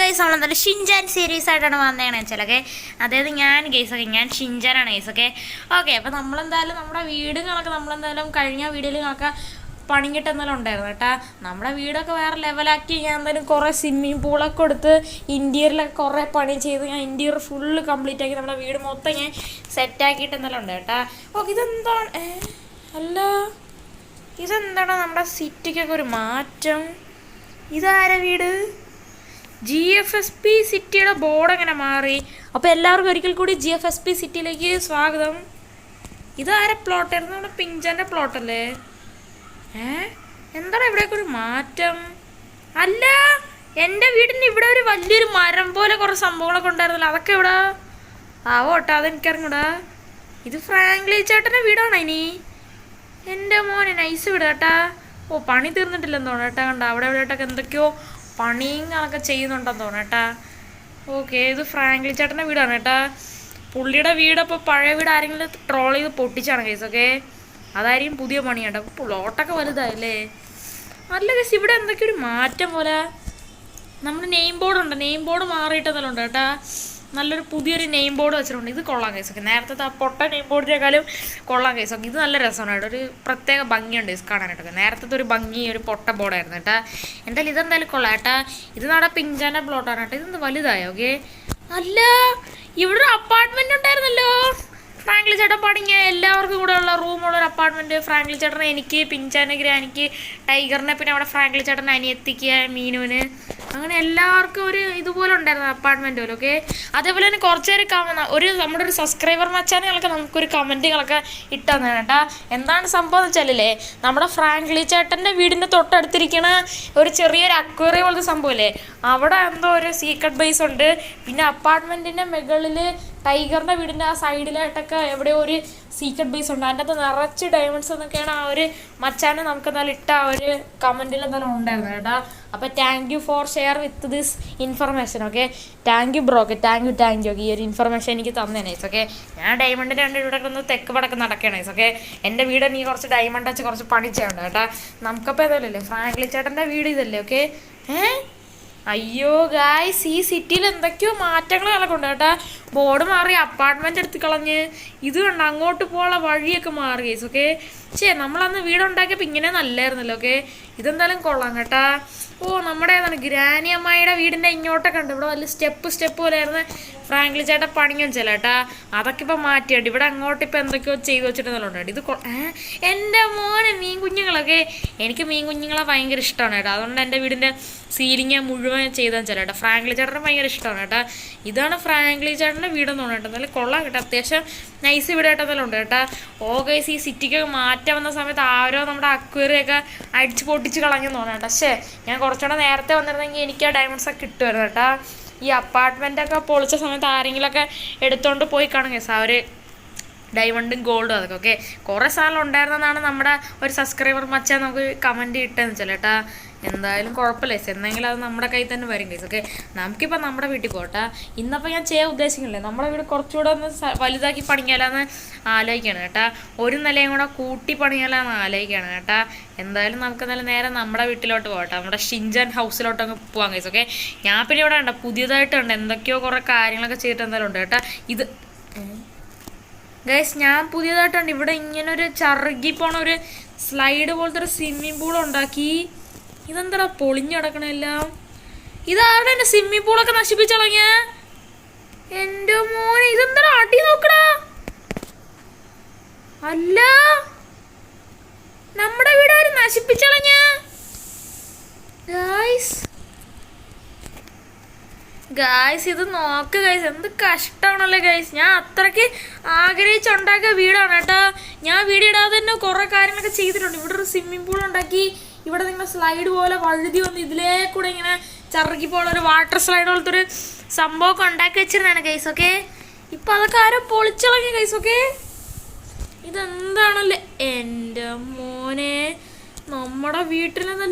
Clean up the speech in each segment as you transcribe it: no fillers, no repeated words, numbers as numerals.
Guys നമ്മളെന്തായാലും ഷിൻജാൻ series ആയിട്ടാണ് വന്നേണ് വെച്ചാലൊക്കെ അതായത് ഞാൻ ഗൈസൊക്കെ ഞാൻ ഷിൻജാനാണ് ഗൈസൊക്കെ. ഓക്കെ, അപ്പോൾ നമ്മളെന്തായാലും നമ്മുടെ വീടുകളൊക്കെ നമ്മളെന്തായാലും കഴിഞ്ഞ വീഡിയോയിലൊക്കെ പണിഞ്ഞിട്ട് എന്തായാലും ഉണ്ടായിരുന്നു കേട്ടാ. നമ്മുടെ വീടൊക്കെ വേറെ ലെവലാക്കി ഞാൻ എന്തായാലും കുറേ സ്വിമ്മിങ് പൂളൊക്കെ കൊടുത്ത് ഇൻറ്റീരിയറിലൊക്കെ കുറേ പണി ചെയ്ത് ഞാൻ ഇൻറ്റീരിയർ ഫുള്ള് കംപ്ലീറ്റ് ആക്കി നമ്മുടെ വീട് മൊത്തം ഞാൻ സെറ്റാക്കിയിട്ട് എന്തായാലും ഉണ്ട് കേട്ടാ. ഓക്കെ, ഇതെന്താണ് അല്ല ഇതെന്താണ് നമ്മുടെ സിറ്റിക്കൊക്കെ ഒരു മാറ്റം? ഇതാര വീട്? GFSP സിറ്റിയുടെ ബോർഡ് എങ്ങനെ മാറി? അപ്പോൾ എല്ലാവർക്കും ഒരിക്കൽ കൂടി GFSP സിറ്റിയിലേക്ക് സ്വാഗതം. ഇതാര പ്ലോട്ടായിരുന്നു? നമ്മുടെ പിഞ്ചാൻ്റെ പ്ലോട്ടല്ലേ? എന്താണ് ഇവിടെയൊക്കെ ഒരു മാറ്റം? അല്ല, എൻ്റെ വീടിന് ഇവിടെ ഒരു വലിയൊരു മരം പോലെ കുറേ സംഭവങ്ങളൊക്കെ ഉണ്ടായിരുന്നല്ലോ, അതൊക്കെ ഇവിടെ ആവോട്ടാ, അതെനിക്കറിഞ്ഞൂടാ. ഇത് ഫ്രാങ്ക്ലി ചേട്ടൻ്റെ വീടാണോ ഇനി? എൻ്റെ മോനെ നൈസ് വീട് കേട്ടാ. ഓ, പണി തീർന്നിട്ടില്ലെന്ന് തോന്നുന്നു കേട്ടാ. കണ്ട അവിടെ എവിടെയായിട്ടൊക്കെ എന്തൊക്കെയോ പണിങ്ങളൊക്കെ ചെയ്യുന്നുണ്ടെന്ന് തോന്നുന്നു കേട്ടാ. ഓക്കെ, ഇത് ഫ്രാങ്ക്ലി ചേട്ടൻ്റെ വീടാണ് കേട്ടാ. പുള്ളിയുടെ വീടപ്പോൾ പഴയ വീട് ആരെങ്കിലും ട്രോൾ ചെയ്ത് പൊട്ടിച്ചാണ് കേസ്. ഓക്കെ, അതായിരിക്കും പുതിയ പണി കേട്ടോ. പ്ലോട്ടൊക്കെ വലുതായല്ലേ. നല്ല കേസ് ഇവിടെ എന്തൊക്കെയോ ഒരു മാറ്റം പോലെ. നമ്മൾ നെയിം ബോർഡ് ഉണ്ട്, നെയിം ബോർഡ് മാറിയിട്ടെന്നെല്ലാം ഉണ്ട് കേട്ടാ. നല്ലൊരു പുതിയൊരു നെയിം ബോർഡ് വെച്ചിട്ടുണ്ട്. ഇത് കൊള്ളാം കേസൊക്കെ. നേരത്തെ ആ പൊട്ട നെയിം ബോർഡിനേക്കാളും കൊള്ളാം കേസൊക്കെ. ഇത് നല്ല രസമാണ് കേട്ടോ. ഒരു പ്രത്യേക ഭംഗിയുണ്ട് ഇത് കാണാനായിട്ടൊക്കെ. നേരത്തെ ഒരു ഭംഗി ഒരു പൊട്ട ബോർഡായിരുന്നു കേട്ടാ. എന്തായാലും ഇതെന്തായാലും കൊള്ളാം കേട്ടാ. ഇത് നമ്മുടെ പിഞ്ചാൻ്റെ പ്ലോട്ടാണ് കേട്ടോ. ഇതൊന്ന് വലുതായോ? ഓക്കെ, അല്ല ഇവിടെ ഒരു അപ്പാർട്ട്മെൻറ്റ് ഉണ്ടായിരുന്നല്ലോ ഫ്രാങ്ക്ലി ചേട്ടൻ പണിഞ്ഞ എല്ലാവർക്കും കൂടെ ഉള്ള റൂമുള്ളൊരു അപ്പാർട്ട്മെൻറ്റ്. ഫ്രാങ്ക്ലി ചേട്ടൻ, എനിക്ക്, പിഞ്ചാന്, ഗ്രാനിക്ക്, ടൈഗറിനെ, പിന്നെ അവിടെ ഫ്രാങ്ക്ലി ചേട്ടൻ അനിയത്തിക്ക്, മീനുവിന്, അങ്ങനെ എല്ലാവർക്കും ഒരു ഇതുപോലെ ഉണ്ടായിരുന്നു അപ്പാർട്ട്മെൻറ്റ് പോലെ. ഓക്കെ, അതേപോലെ തന്നെ കുറച്ച് പേര് നമ്മുടെ ഒരു സബ്സ്ക്രൈബർ മച്ചാനുകളൊക്കെ നമുക്കൊരു കമൻറ്റുകളൊക്കെ ഇട്ടാന്ന് കേട്ടാ. എന്താണ് സംഭവം എന്ന് വെച്ചാലേ, നമ്മുടെ ഫ്രാങ്ക്ലി ചേട്ടൻ്റെ വീടിൻ്റെ തൊട്ടടുത്തിരിക്കണ ഒരു ചെറിയൊരു അക്വേറിയം പോലത്തെ സംഭവമല്ലേ, അവിടെ എന്തോ ഒരു സീക്രട്ട് ബേസ് ഉണ്ട്. പിന്നെ അപ്പാർട്ട്മെൻറ്റിൻ്റെ മുകളിൽ ടൈഗറിൻ്റെ വീടിൻ്റെ ആ സൈഡിലായിട്ടൊക്കെ എവിടെയോ ഒരു സീക്രട്ട് ബേസ് ഉണ്ട്. അതിൻ്റെ അകത്ത് നിറച്ച് ഡയമണ്ട്സ് എന്നൊക്കെയാണ് ആ ഒരു മച്ചാനെ നമുക്ക് എന്തായാലും ഇട്ട ആ ഒരു കമൻറ്റിൽ എന്തായാലും ഉണ്ടായിരുന്നു കേട്ടോ. അപ്പോൾ thank you for share with this information. Okay, thank you bro. Okay, thank you okay, ഈ ഒരു ഇൻഫർമേഷൻ എനിക്ക് തന്നേനെ. ഓക്കെ, ഞാൻ ഡയമണ്ടിൻ്റെ രണ്ട് ഇവിടെ ഒന്ന് തെക്ക് വടക്ക് നടക്കണേ. ഓക്കെ, എൻ്റെ വീട് എനിക്ക് കുറച്ച് ഡയമണ്ട് വെച്ച് കുറച്ച് പണി ചെയ്യണ്ട കേട്ടോ. നമുക്കപ്പോൾ ഏതായാലല്ലേ ഫ്രാങ്ക്ലി ചേട്ടൻ്റെ വീട് ഇതല്ലേ. ഓക്കെ, അയ്യോ ഗായ്സ്, ഈ സിറ്റിയിൽ എന്തൊക്കെയോ മാറ്റങ്ങളൊക്കെ ഉണ്ട് കേട്ടാ. ബോർഡ് മാറി, അപ്പാർട്ട്മെൻറ്റ് എടുത്ത് കളഞ്ഞ്, ഇത് കണ്ട് അങ്ങോട്ട് പോകാനുള്ള വഴിയൊക്കെ മാറി ഗൈസ്. ഓക്കെ, നമ്മളന്ന് വീടുണ്ടാക്കിയപ്പോൾ ഇങ്ങനെ നല്ലായിരുന്നല്ലോ. ഓക്കെ, ഇതെന്തായാലും കൊള്ളാം കേട്ടാ. ഓ, നമ്മുടെ ഏതാണ് ഗ്രാനി അമ്മായിയുടെ വീടിൻ്റെ ഇങ്ങോട്ടൊക്കെ ഉണ്ട്. ഇവിടെ വലിയ സ്റ്റെപ്പ് പോലെ ആയിരുന്നു ഫ്രാങ്ക്ലി ചേട്ടൻ പണിയും ചില കേട്ടാ. അതൊക്കെ ഇപ്പം മാറ്റിയുണ്ട്. ഇവിടെ അങ്ങോട്ട് ഇപ്പം എന്തൊക്കെയോ ചെയ്ത് വെച്ചിട്ടുണ്ടല്ലോ. ഇത് എൻ്റെ മോനെ മീൻ കുഞ്ഞുങ്ങളൊക്കെ, എനിക്ക് മീൻ കുഞ്ഞുങ്ങളെ ഭയങ്കര ഇഷ്ടമാണ് കേട്ടോ. അതുകൊണ്ട് എൻ്റെ വീടിൻ്റെ സീലിങ് മുഴുവൻ ചെയ്താൽ ചില കേട്ടോ. ഫ്രാങ്ക്ലി ചേട്ടന് ഭയങ്കര ഇഷ്ടമാണ് കേട്ടോ. ഇതാണ് ഫ്രാങ്ക്ലി ചേട്ടൻ്റെ വീടെന്ന് തോന്നുന്നു കേട്ടോ. എന്നാലും കൊള്ളാം കേട്ടോ, അത്യാവശ്യം നൈസ് വീടായിട്ടെന്നാലും ഉണ്ട് കേട്ടോ. ഓ ഗൈസ്, ഈ സിറ്റിക്ക് മാറ്റം വന്ന സമയത്ത് ആരോ നമ്മുടെ അക്വേറിയൊക്കെ അടിച്ച് പൊട്ടിച്ച് കളഞ്ഞെന്ന് തോന്നുന്നു കേട്ടോ. പക്ഷേ ഞാൻ കുറച്ചുകൂടെ നേരത്തെ വന്നിരുന്നെങ്കിൽ എനിക്ക് ആ ഡയമണ്ട്സൊക്കെ കിട്ടുമായിരുന്നു കേട്ടോ. ഈ അപ്പാർട്ട്മെൻറ്റൊക്കെ പൊളിച്ച സമയത്ത് ആരെങ്കിലുമൊക്കെ എടുത്തുകൊണ്ട് പോയി കാണും കേസ് അവർ ഡയമണ്ടും ഗോൾഡും അതൊക്കെ. ഓക്കെ, കുറേ സാധനം ഉണ്ടായിരുന്നതാണ് നമ്മുടെ ഒരു സബ്സ്ക്രൈബർ മച്ചാൻ നമുക്ക് കമൻറ്റ് ഇട്ടെന്ന് വെച്ചാൽ കേട്ടാ. എന്തായാലും കുഴപ്പമില്ല, എന്നെങ്കിലും അത് നമ്മുടെ കയ്യിൽ തന്നെ വരും കേസ്. ഓക്കെ, നമുക്കിപ്പോൾ നമ്മുടെ വീട്ടിൽ പോട്ടെ. ഇന്നപ്പോൾ ഞാൻ ചെയ്യാൻ ഉദ്ദേശിക്കുന്നില്ലേ, നമ്മുടെ വീട് കുറച്ചുകൂടെ ഒന്ന് വലുതാക്കി പണിയാലാന്ന് ആലോചിക്കുകയാണ് കേട്ടാ. ഒരു നിലയും കൂടെ കൂട്ടി പണിയാലാന്ന് ആലോചിക്കുകയാണ് കേട്ടാ. എന്തായാലും നമുക്ക് എന്തായാലും നേരെ നമ്മുടെ വീട്ടിലോട്ട് പോകട്ടെ, നമ്മുടെ ഷിൻജാൻ ഹൗസിലോട്ട് അങ്ങ് പോകാൻ കേസ്. ഓക്കെ, ഞാൻ പിന്നെ ഇവിടെ ഉണ്ട് പുതിയതായിട്ടുണ്ട് എന്തൊക്കെയോ കുറേ കാര്യങ്ങളൊക്കെ ചെയ്തിട്ട് എന്തായാലും ഉണ്ട് കേട്ടാ. ഇത് ഗൈസ്, ഞാൻ പുതിയതായിട്ടുണ്ട് ഇവിടെ ഇങ്ങനെ ഒരു ചറുകി പോണ ഒരു സ്ലൈഡ് പോലത്തെ ഒരു സ്വിമ്മിങ് പൂൾ ഉണ്ടാക്കി. ഇതെന്താ പൊളിഞ്ഞു കിടക്കണെല്ലാം? ഇതാരുടെ എൻ്റെ സ്വിമ്മിങ് പൂളൊക്കെ നശിപ്പിച്ചളഞ്ഞ? എൻ്റെ മോനെ, ഇതെന്താ അടി നോക്കടാ. അല്ല, നമ്മുടെ വീട് ആര് നശിപ്പിച്ചളഞ്ഞ? ഗായ്സ് ഇത് നോക്ക് ഗൈസ്, എന്ത് കഷ്ടമാണല്ലേ ഗൈസ്. ഞാൻ അത്രയ്ക്ക് ആഗ്രഹിച്ചുണ്ടാക്കിയ വീടാണ് കേട്ടോ. ഞാൻ വീഡിയോ ഇടാതെ തന്നെ കുറേ കാര്യങ്ങളൊക്കെ ചെയ്തിട്ടുണ്ട്. ഇവിടെ ഒരു സ്വിമ്മിങ് പൂൾ ഉണ്ടാക്കി, ഇവിടെ നിങ്ങൾ സ്ലൈഡ് പോലെ വഴുതി വന്ന് ഇതിലേ കൂടെ ഇങ്ങനെ ചറുക്കി പോലെ ഒരു വാട്ടർ സ്ലൈഡ് പോലത്തെ ഒരു സംഭവമൊക്കെ ഉണ്ടാക്കി വെച്ചിരുന്നതാണ് ഗൈസ്. ഓക്കെ, ഇപ്പം അതൊക്കെ ആരോ പൊളിച്ചിളങ്ങി ഗൈസ്. ഓക്കെ, ഇതെന്താണല്ലേ എൻ്റെ മോനെ, നമ്മുടെ വീട്ടിൽ നിന്ന്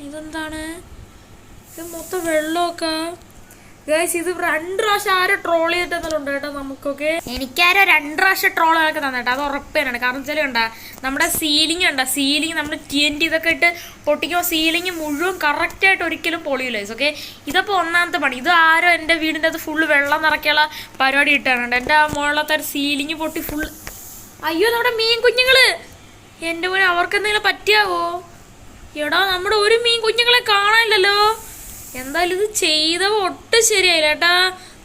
ഇതെന്താണ് ഇത്? മൊത്തം വെള്ളമൊക്കെ ഗൈസ് ഇത് 2 പ്രാവശ്യം ആരോ ട്രോൾ ചെയ്തിട്ടെന്നുണ്ട് കേട്ടോ നമുക്കൊക്കെ. എനിക്കാരോ 2 പ്രാവശ്യം ട്രോളൊക്കെ തന്നിട്ട് അത് ഉറപ്പ് തന്നെയാണ്. കാരണം വെച്ചാൽ ഉണ്ടാ നമ്മുടെ സീലിംഗ് ഉണ്ടാ, സീലിംഗ് നമ്മൾ TNT ഇതൊക്കെ ഇട്ട് പൊട്ടിക്കുമ്പോൾ സീലിംഗ് മുഴുവൻ കറക്റ്റായിട്ട് ഒരിക്കലും പൊളിയില്ല ഗൈസ്. ഓക്കെ, ഇതിപ്പോൾ ഒന്നാമത്തെ പണി. ഇത് ആരോ എൻ്റെ വീടിൻ്റെ അത് ഫുള്ള് വെള്ളം നിറയ്ക്കാനുള്ള പരിപാടി ഇട്ടാണ്. എൻ്റെ ആ മുകളിലത്തെ ഒരു സീലിംഗ് പൊട്ടി ഫുൾ. അയ്യോ നമ്മുടെ മീൻ കുഞ്ഞുങ്ങള്, എൻ്റെ പോലെ അവർക്ക് എന്തെങ്കിലും പറ്റിയാവോ? എടാ നമ്മുടെ ഒരു മീൻ കുഞ്ഞുങ്ങളെ കാണാനില്ലല്ലോ. എന്തായാലും ഇത് ചെയ്തവ ഒട്ടും ശരിയായില്ല കേട്ടാ.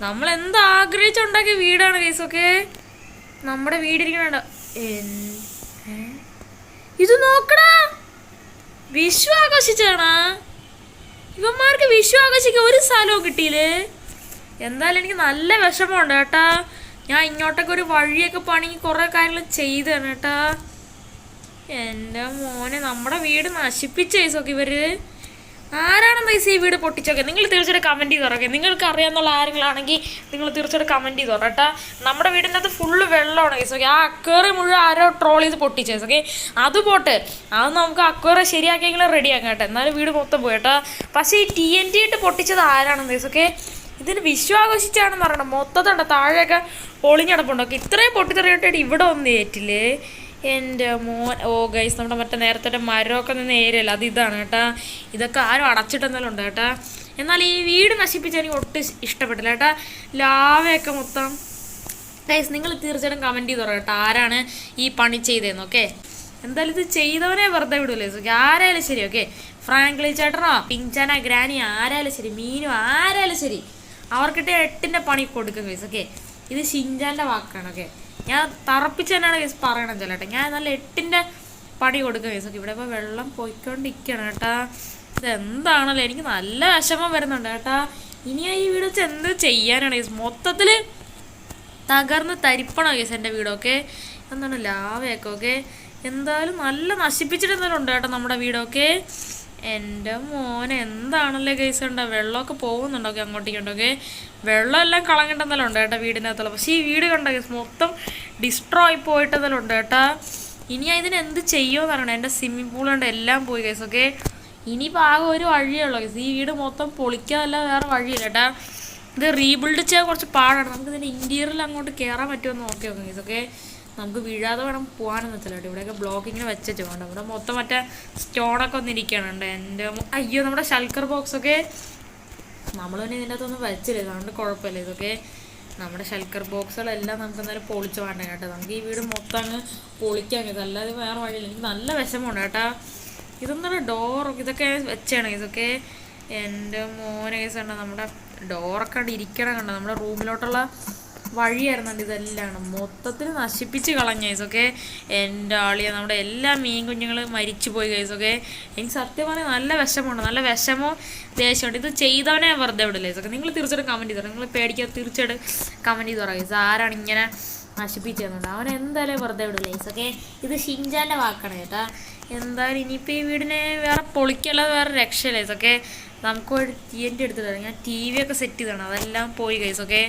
നമ്മൾ എന്താ ആഗ്രഹിച്ചുണ്ടാക്കിയ വീടാണ് ഗൈസ്. ഓക്കെ, നമ്മുടെ വീടിരിക്കണ ഇത് നോക്കടാ, വിഷു ആഘോഷിച്ചാണാ ഇവന്മാർക്ക്. വിഷു ആഘോഷിക്കാൻ ഒരു സ്ഥലവും കിട്ടിയില്ലേ. എന്തായാലും എനിക്ക് നല്ല വിഷമമുണ്ട് കേട്ടാ. ഞാൻ ഇങ്ങോട്ടൊക്കെ ഒരു വഴിയൊക്കെ പണി കുറേ കാര്യങ്ങൾ ചെയ്താണ് കേട്ടാ. എൻ്റെ മോനെ നമ്മുടെ വീട് നശിപ്പിച്ച ഗൈസൊക്കെ ഇവര്. ആരാണെന്ന് ഗൈസ് ഈ വീട് പൊട്ടിച്ചോക്കെ? നിങ്ങൾ തീർച്ചയായിട്ടും കമൻറ്റ് ചെയ്ത് തുറക്കെ. നിങ്ങൾക്ക് അറിയാമെന്നുള്ള ആരെങ്കിലാണെങ്കിൽ നിങ്ങൾ തീർച്ചയായിട്ടും കമൻറ്റ് ചെയ്ത് തുറട്ടാ. നമ്മുടെ വീടിൻ്റെ അത് ഫുള്ള് വെള്ളമാണ് ഗൈസ്. ഓക്കെ, ആ അക്വേറിയം മുഴുവൻ ആരോ ട്രോൾ ചെയ്ത് പൊട്ടിച്ചേസ്. ഓക്കെ, അത് പോട്ട്, അത് നമുക്ക് അക്വേറിയം ശരിയാക്കിയെങ്കിലും റെഡിയാക്കാം കേട്ടോ. എന്നാലും വീട് മൊത്തം പോയി കേട്ടോ. പക്ഷേ ഈ TNT ഇട്ട് പൊട്ടിച്ചത് ആരാണെന്ന് ഗൈസ്? ഓക്കെ, ഇതിന് വിഷു ആഘോഷിച്ചാണെന്ന് പറയണം. മൊത്തത്തുണ്ട് താഴെയൊക്കെ പൊളിഞ്ഞടപ്പുണ്ടോ. ഓക്കെ, ഇത്രയും പൊട്ടിത്തെറിയിട്ടായിട്ട് ഇവിടെ ഒന്നും ഏറ്റില്ലേ എൻ്റെ മോൻ. ഓ ഗൈസ്, നമ്മുടെ മറ്റേ നേരത്തെ മരമൊക്കെ നിന്ന് ഏരിയല്ല, അത് ഇതാണ് കേട്ടാ. ഇതൊക്കെ ആരും അടച്ചിട്ടെന്നാലും ഉണ്ട് കേട്ടാ. എന്നാൽ ഈ വീട് നശിപ്പിച്ചാൽ എനിക്ക് ഒട്ടും ഇഷ്ടപ്പെട്ടില്ല കേട്ടാ. ലാവയൊക്കെ മൊത്തം. ഗൈസ് നിങ്ങൾ തീർച്ചയായിട്ടും കമൻറ്റ് ചെയ്ത് കേട്ടോ ആരാണ് ഈ പണി ചെയ്തതെന്ന്. ഓക്കെ, എന്തായാലും ഇത് ചെയ്തവനെ വെറുതെ വിടൂലേ. ഓക്കെ, ആരായാലും ശരി. ഓക്കെ, ഫ്രാങ്ക്ലി ചേട്ടനോ പിഞ്ചാന ഗ്രാനി ആരായാലും ശരി, മീനോ ആരായാലും ശരി, അവർക്കിട്ട് 8ന്റെ പണി കൊടുക്കും ഗൈസ്. ഓക്കെ, ഇത് ഷിൻജാൻ്റെ വാക്കാണ്. ഓക്കെ, ഞാൻ തറപ്പിച്ച് തന്നെയാണ് ഗൈസ് പറയണം ചേട്ടാ. ഞാൻ നല്ല 8ന്റെ പണി കൊടുക്കുക ഗൈസ്. ഓക്കെ, ഇവിടെ ഇപ്പോൾ വെള്ളം പോയിക്കൊണ്ടിരിക്കുകയാണ് കേട്ടാ. ഇതെന്താണല്ലോ, എനിക്ക് നല്ല വിഷമം വരുന്നുണ്ട് കേട്ടാ. ഇനി ഈ വീട് വെച്ച് എന്ത് ചെയ്യാനാണ് ഗൈസ്? മൊത്തത്തിൽ തകർന്ന് തരിപ്പണം ഗൈസ് എൻ്റെ വീടൊക്കെ. എന്താണ് ലാവയൊക്കെ. ഓക്കെ, എന്തായാലും നല്ല നശിപ്പിച്ചിട്ട് എന്തായാലും ഉണ്ട് കേട്ടോ നമ്മുടെ വീടൊക്കെ. എൻ്റെ മോനെ എന്താണല്ലേ ഗൈസ് ഉണ്ടോ, വെള്ളമൊക്കെ പോകുന്നുണ്ടോ? ഓക്കെ, അങ്ങോട്ടേക്കുണ്ടോക്കെ വെള്ളം എല്ലാം കളഞ്ഞിട്ടെന്തെല്ലാം ഉണ്ട് കേട്ടോ വീടിനകത്തുള്ള. പക്ഷേ ഈ വീട് കണ്ടോ ഗൈസ് മൊത്തം ഡിസ്ട്രോയി പോയിട്ടെന്തെല്ലാം ഉണ്ട് കേട്ടാ. ഇനി ഇതിന് എന്ത് ചെയ്യുമെന്ന് പറയണേ. എൻ്റെ സ്വിമ്മിങ് പൂൾ കൊണ്ട് എല്ലാം പോയി ഗൈസ്. ഓക്കെ, ഇനിയിപ്പോൾ ആകെ ഒരു വഴിയുള്ളൂ ഗൈസ്, ഈ വീട് മൊത്തം പൊളിക്കാതല്ല വേറെ വഴിയില്ല കേട്ടാ. ഇത് റീബിൽഡ് ചെയ്യാൻ കുറച്ച് പാടാണ്. നമുക്ക് ഇതിൻ്റെ ഇൻറ്റീരിയറിൽ അങ്ങോട്ട് കയറാൻ പറ്റുമെന്ന് നോക്കി ഗൈസ്. ഓക്കെ, നമുക്ക് വീഴാതെ വേണം പോകാനെന്ന് വെച്ചാൽ കേട്ടോ. ഇവിടെയൊക്കെ ബ്ലോക്കിങ്ങനെ വെച്ചിട്ട് വേണ്ട. ഇവിടെ മൊത്തം മറ്റേ സ്റ്റോണൊക്കെ ഒന്നിരിക്കുകയാണ് എൻ്റെ. അയ്യോ നമ്മുടെ ഷൽക്കർ ബോക്സൊക്കെ നമ്മൾ തന്നെ ഇതിൻ്റെ അകത്തൊന്നും വെച്ചില്ല, അതുകൊണ്ട് കുഴപ്പമില്ല. ഇതൊക്കെ നമ്മുടെ ഷൽക്കർ ബോക്സുകളെല്ലാം നമുക്ക് എന്തായാലും പൊളിച്ച് വേണ്ട കേട്ടോ. നമുക്ക് ഈ വീട് മൊത്തം അങ്ങ് പൊളിക്കാൻ കഴിയും, അല്ലാതെ വേറെ വഴിയില്ല. എനിക്ക് നല്ല വിഷമമുണ്ട് കേട്ടോ. ഇതൊന്നും ഡോറൊക്കെ ഇതൊക്കെ വെച്ചാണ് ഇതൊക്കെ. എൻ്റെ മോനെ കേസ് ഉണ്ടോ, നമ്മുടെ ഡോറൊക്കെ കണ്ട് ഇരിക്കണം കണ്ടോ. നമ്മുടെ റൂമിലോട്ടുള്ള വഴിയായിരുന്നുണ്ട് ഇതെല്ലാം മൊത്തത്തിൽ നശിപ്പിച്ച് കളഞ്ഞ ഗൈസൊക്കെ. എൻ്റെ ആളിയ നമ്മുടെ എല്ലാ മീൻ കുഞ്ഞുങ്ങൾ മരിച്ചു പോയി ഗൈസൊക്കെ. എനിക്ക് സത്യം പറഞ്ഞാൽ നല്ല വിഷമമുണ്ട്, നല്ല വിഷമവും ദേഷ്യമുണ്ട്. ഇത് ചെയ്തവനെ വെറുതെ വിടില്ല ഗൈസൊക്കെ. നിങ്ങൾ തീർച്ചയായിട്ടും കമൻറ്റ് ചെയ്തോ. നിങ്ങൾ പേടിക്കാതെ തീർച്ചയായിട്ടും കമൻറ്റ് ചെയ്ത് പറയാം ഗൈസ് ആരാണ് ഇങ്ങനെ നശിപ്പിച്ച് തന്നുണ്ട്. അവൻ എന്തായാലും വെറുതെ വിടില്ല ഗൈസൊക്കെ. ഇത് ഷിൻജാൻ്റെ വാക്കാണ് കേട്ടാ. എന്തായാലും ഇനിയിപ്പോൾ ഈ വീടിനെ വേറെ പൊളിക്കല്ലാതെ വേറെ രക്ഷയില്ല ഗൈസൊക്കെ. നമുക്ക് ഒരു TNT എടുത്ത് തരാം. ഞാൻ TV ഒക്കെ സെറ്റ് ചെയ്തതാണ്, അതെല്ലാം പോയി ഗൈസൊക്കെ.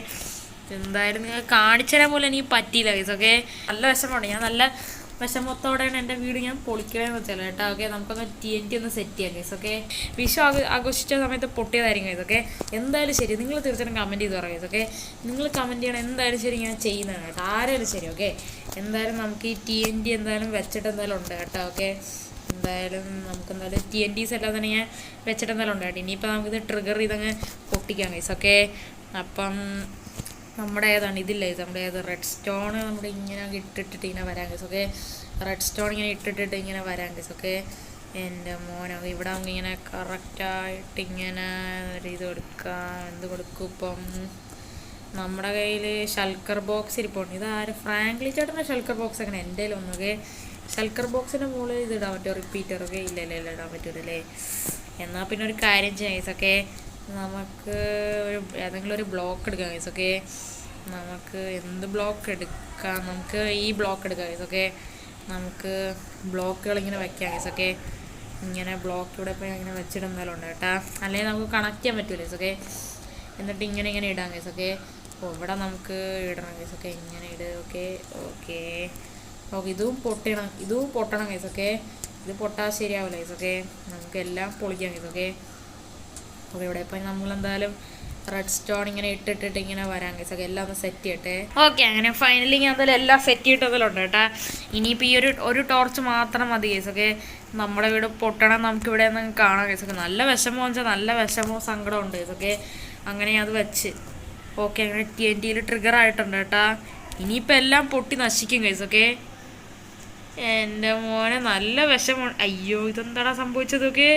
എന്തായാലും നിങ്ങൾ കാണിച്ചു തരാൻ പോലും എനിക്ക് പറ്റിയില്ല ഗൈസ്. ഓക്കെ, നല്ല വിഷമമുണ്ട്. ഞാൻ നല്ല വിഷമത്തോടെയാണ് എൻ്റെ വീട് ഞാൻ പൊളിക്കണമെന്ന് വെച്ചാൽ കേട്ടോ. ഓക്കെ, നമുക്കൊന്ന് TNT ഒന്ന് സെറ്റ് ചെയ്യാം ഗൈസ്. ഓക്കെ, വിഷു ആഘോഷിച്ച സമയത്ത് പൊട്ടിയതായിരിക്കും ഗൈസ്. ഓക്കെ, എന്തായാലും ശരി, നിങ്ങൾ തീർച്ചയായിട്ടും കമൻറ്റ് ചെയ്ത് പറയാം ഗൈസ്. ഓക്കെ, നിങ്ങൾ കമൻറ്റ് ചെയ്യണം, എന്തായാലും ശരി ഞാൻ ചെയ്യുന്നതാണ് കേട്ടോ, ആരായാലും ശരി. ഓക്കെ, എന്തായാലും നമുക്ക് ഈ TNT എന്തായാലും വെച്ചിട്ട് എന്തായാലും ഉണ്ട് കേട്ടോ. ഓക്കെ, എന്തായാലും നമുക്ക് എന്തായാലും TNTs എല്ലാം തന്നെ ഞാൻ വെച്ചിട്ട് എന്തായാലും ഉണ്ട് കേട്ടോ. ഇനിയിപ്പോൾ നമുക്കിത് ട്രിഗർ ചെയ്തങ്ങ് പൊട്ടിക്കാം ഗൈസ്. ഓക്കെ, അപ്പം നമ്മുടെ ഏതാണ് ഇതില്ല ഇത്, നമ്മുടെ ഏത് റെഡ് സ്റ്റോൺ നമ്മുടെ ഇങ്ങനെ ഇട്ടിട്ടിട്ട് ഇങ്ങനെ വരാൻ ഗൈസ്. ഓക്കെ, റെഡ് സ്റ്റോൺ ഇങ്ങനെ ഇട്ടിട്ടിട്ട് ഇങ്ങനെ വരാൻ ഗൈസ്. ഓക്കെ, എൻ്റെ മോനോ ഇവിടെ നമുക്ക് ഇങ്ങനെ കറക്റ്റായിട്ട് ഇങ്ങനെ ഒരു ഇത് കൊടുക്കാം. എന്ത് കൊടുക്കും ഇപ്പം? നമ്മുടെ കയ്യിൽ ഷൽക്കർ ബോക്സ് ഇരിപ്പുണ്ട്. ഇത് ആര്? ഫ്രാങ്ക്ലി ചേട്ടൻ്റെ ഷൽക്കർ ബോക്സ് എങ്ങനെ എൻ്റെ കയ്യിൽ വന്നു. ഓക്കെ, ഷൽക്കർ ബോക്സിൻ്റെ മുകളിൽ ഇത് ഇടാൻ പറ്റുമോ? റിപ്പീറ്റർ. ഓക്കെ, ഇല്ല ഇടാൻ പറ്റൂലല്ലേ. എന്നാൽ പിന്നെ ഒരു കാര്യം ചെയ്യാം ഗൈസ്. ഓക്കെ, നമുക്ക് ഏതെങ്കിലും ഒരു ബ്ലോക്ക് എടുക്കാം ഗൈസ്. ഓക്കെ, നമുക്ക് എന്ത് ബ്ലോക്ക് എടുക്കാം? നമുക്ക് ഈ ബ്ലോക്ക് എടുക്കാം ഗൈസ്. ഓക്കെ, നമുക്ക് ബ്ലോക്കുകൾ ഇങ്ങനെ വയ്ക്കാം ഗൈസ്. ഓക്കെ, ഇങ്ങനെ ബ്ലോക്ക് ഇവിടെ ഇപ്പോൾ ഇങ്ങനെ വെച്ചിടുന്നാലും ഉണ്ട് കേട്ടോ, അല്ലെങ്കിൽ നമുക്ക് കണക്ട് ചെയ്യാൻ പറ്റൂല ഗൈസ്. ഓക്കെ, എന്നിട്ട് ഇങ്ങനെ ഇടാം ഗൈസ്. ഓക്കെ, അപ്പോൾ ഇവിടെ നമുക്ക് ഇടണം ഗൈസ്. ഓക്കെ, ഇങ്ങനെ ഇട്. ഓക്കെ ഓക്കെ ഓക്കെ ഇതും പൊട്ടണം ഗൈസ്. ഓക്കെ, ഇത് പൊട്ടാൽ ശരിയാവില്ല ഗൈസ്. ഓക്കെ, നമുക്ക് എല്ലാം പൊളിക്കാം ഗൈസ്. ഓക്കെ, അപ്പോൾ ഇവിടെ ഇപ്പം നമ്മളെന്തായാലും റെഡ് സ്റ്റോൺ ഇങ്ങനെ ഇട്ടിട്ടിട്ട് ഇങ്ങനെ വരാൻ ഗൈസൊക്കെ എല്ലാം ഒന്ന് സെറ്റ് ചെയ്യട്ടെ. ഓക്കെ, അങ്ങനെ ഫൈനലി ഞാൻ അതിൽ എല്ലാം സെറ്റ് ചെയ്തിട്ടതിലുണ്ട് കേട്ടാ. ഇനിയിപ്പോൾ ഈ ഒരു ടോർച്ച് മാത്രം മതി ഗൈസൊക്കെ നമ്മുടെ വീട് പൊട്ടണം നമുക്കിവിടെ നിന്ന് കാണാം ഗൈസൊക്കെ. നല്ല വിഷമം വെച്ചാൽ നല്ല വിഷമവും സങ്കടമുണ്ട് ഗൈസൊക്കെ. അങ്ങനെ അത് വെച്ച് ഓക്കെ, അങ്ങനെ TNTയിൽ ട്രിഗർ ആയിട്ടുണ്ട് കേട്ടാ. ഇനിയിപ്പോൾ എല്ലാം പൊട്ടി നശിക്കും ഗൈസൊക്കെ. എൻ്റെ മോനെ നല്ല വിഷമം. അയ്യോ, ഇതെന്താടാ സംഭവിച്ചതൊക്കെ?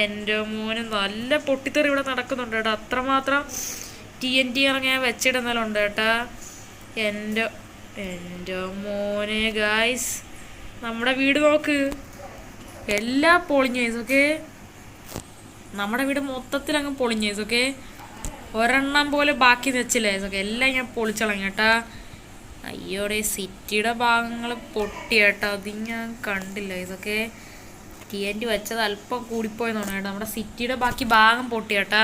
എൻ്റെ മോന് നല്ല പൊട്ടിത്തെറി ഇവിടെ നടക്കുന്നുണ്ട് കേട്ടോ. അത്രമാത്രം TNT ഇറങ്ങി ഞാൻ വെച്ചിടുന്നതിലുണ്ട് കേട്ടാ. എൻ്റെ മോനെ ഗായ്സ്, നമ്മുടെ വീട് നോക്ക്, എല്ലാം പൊളിഞ്ഞു ഗൈസൊക്കെ. നമ്മുടെ വീട് മൊത്തത്തിൽ അങ്ങ് പൊളിഞ്ഞു ഗൈസൊക്കെ. ഒരെണ്ണം പോലെ ബാക്കി വെച്ചില്ല ഗൈസൊക്കെ, എല്ലാം ഞാൻ പൊളിച്ചളഞ്ഞു കേട്ടാ. അയ്യോടെ സിറ്റിയുടെ ഭാഗങ്ങൾ പൊട്ടി കേട്ടോ. അത് ഞാൻ കണ്ടില്ല ഇതൊക്കെ. TNT വെച്ചത് അല്പം കൂടിപ്പോയെന്നാണ് കേട്ടോ. നമ്മുടെ സിറ്റിയുടെ ബാക്കി ഭാഗം പൊട്ടി കേട്ടാ.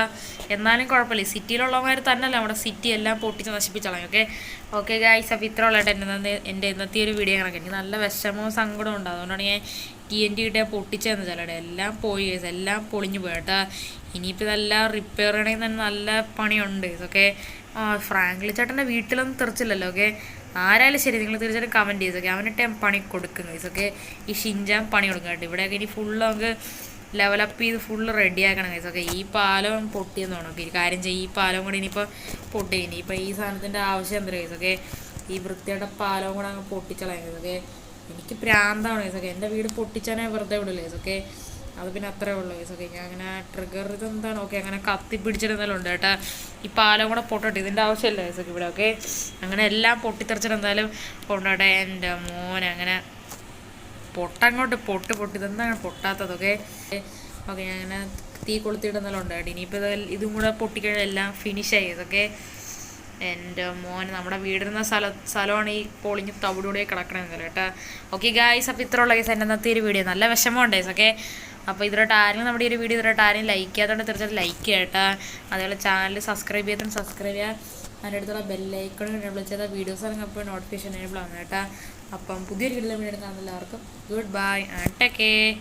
എന്നാലും കുഴപ്പമില്ല, സിറ്റിയിലുള്ളവന്മാർ തന്നെയല്ല നമ്മുടെ സിറ്റി എല്ലാം പൊട്ടിച്ച് നശിപ്പിച്ചളയും. ഓക്കെ ഗായ്സ്, അപ്പോൾ ഇത്ര ഉള്ളട്ടെ എൻ്റെ ഇന്നത്തെ ഒരു വീഡിയോ കണക്ക്. എനിക്ക് നല്ല വിഷമവും സങ്കടവും ഉണ്ട്. അതുകൊണ്ടാണ് ഞാൻ TNT കിട്ടിയാൽ പൊട്ടിച്ചതെന്ന് ചിലടെ എല്ലാം പോയി ഗൈസ്, എല്ലാം പൊളിഞ്ഞു പോയി കേട്ടാ. ഇനിയിപ്പോൾ ഇതെല്ലാം റിപ്പയർ ചെയ്യണമെങ്കിൽ തന്നെ നല്ല പണിയുണ്ട് ഇതൊക്കെ. ഫ്രാങ്ക്ലി ചേട്ടൻ്റെ വീട്ടിലൊന്നും തെറിച്ചില്ലല്ലോ. ഓക്കെ, ആരായാലും ശരി, നിങ്ങൾ തീർച്ചയായിട്ടും കമൻറ്റ് ചെയ്തൊക്കെ അവനിട്ട് ഞാൻ പണി കൊടുക്കും ഗൈസൊക്കെ. ഈ ഷിൻജാൻ പണി കൊടുക്കും കേട്ടോ. ഇവിടെയൊക്കെ ഇനി ഫുള്ള് നമുക്ക് ലെവലപ്പ് ചെയ്ത് ഫുള്ള് റെഡിയാക്കണം ഗൈസൊക്കെ. ഈ പാലം പൊട്ടിയെന്ന് തോന്നുന്നു. ഈ കാര്യം ചെയ്യും, ഈ പാലം കൂടി ഇനിയിപ്പോൾ പൊട്ടി. ഇനിയിപ്പോൾ ഈ സാധനത്തിൻ്റെ ആവശ്യം എന്താ ഗൈസൊക്കെ? ഈ വൃത്തിയുടെ പാലവും കൂടെ അങ്ങ് പൊട്ടിച്ചളയാം ഗൈസൊക്കെ. എനിക്ക് പ്രാന്താണ് ഗൈസൊക്കെ. എൻ്റെ വീട് പൊട്ടിച്ചാനേ വെറുതെ വിടില്ല ഗൈസൊക്കെ. അത് പിന്നെ അത്രേ ഉള്ളൂ ഗൈസൊക്കെ. ഞാൻ അങ്ങനെ ട്രിഗർ ഇതെന്താണ് ഓക്കെ, അങ്ങനെ കത്തി പിടിച്ചിരുന്നാലും ഉണ്ട് കേട്ടോ. ഈ പാലം കൂടെ പൊട്ടട്ടെ, ഇതിൻ്റെ ആവശ്യമില്ല ഗൈസൊക്കെ ഇവിടെ. ഓക്കെ, അങ്ങനെ എല്ലാം പൊട്ടിത്തെറിച്ചിട്ട് എന്തായാലും കൊണ്ടോട്ടെ. എൻ്റെ മോനെ അങ്ങനെ പൊട്ടങ്ങോട്ട് പൊട്ടി ഇതെന്താണ് പൊട്ടാത്തതൊക്കെ? ഓക്കെ, ഞാൻ അങ്ങനെ തീ കൊളുത്തിയിടുന്നാലും ഉണ്ട് കേട്ടോ. ഇനിയിപ്പോൾ ഇതും കൂടെ പൊട്ടിക്കഴിഞ്ഞാൽ എല്ലാം ഫിനിഷായി ഇതൊക്കെ. എൻ്റെ മോൻ നമ്മുടെ വീടിരുന്ന സ്ഥലമാണ് ഈ പൊളിഞ്ഞ് തവിടൂടെ കിടക്കണമെന്നല്ല കേട്ടോ. ഓക്കെ ഗായ്സ്, അപ്പോൾ ഇത്ര ഉള്ള ഗൈസ് എൻ്റെ ഇന്നത്തെ ഒരു വീഡിയോ. നല്ല വിഷമമുണ്ട് ഗൈസ്. ഓക്കെ, അപ്പോൾ ഇതിലോട്ട് ആരെങ്കിലും നമ്മുടെ ഒരു വീഡിയോ ഇതിലോട്ട് ആരെയും ലൈക്ക് ചെയ്യാത്തതുകൊണ്ട് തീർച്ചയായിട്ടും ലൈക്ക് ചെയ്യട്ടാ. അതേപോലെ ചാനൽ സബ്സ്ക്രൈബ് ചെയ്തിട്ട് സബ്സ്ക്രൈബ് ചെയ്യുക. അതിൻ്റെ അടുത്തുള്ള ബെല്ലൈക്കൺ എനേബിൾ ചെയ്താൽ വീഡിയോസ് ഇറങ്ങും അപ്പോൾ നോട്ടിഫിക്കേഷൻ എനേബിൾ ആകും കേട്ടോ. അപ്പം പുതിയൊരു വീഡിയോ എടുക്കാൻ എല്ലാവർക്കും good bye and take care.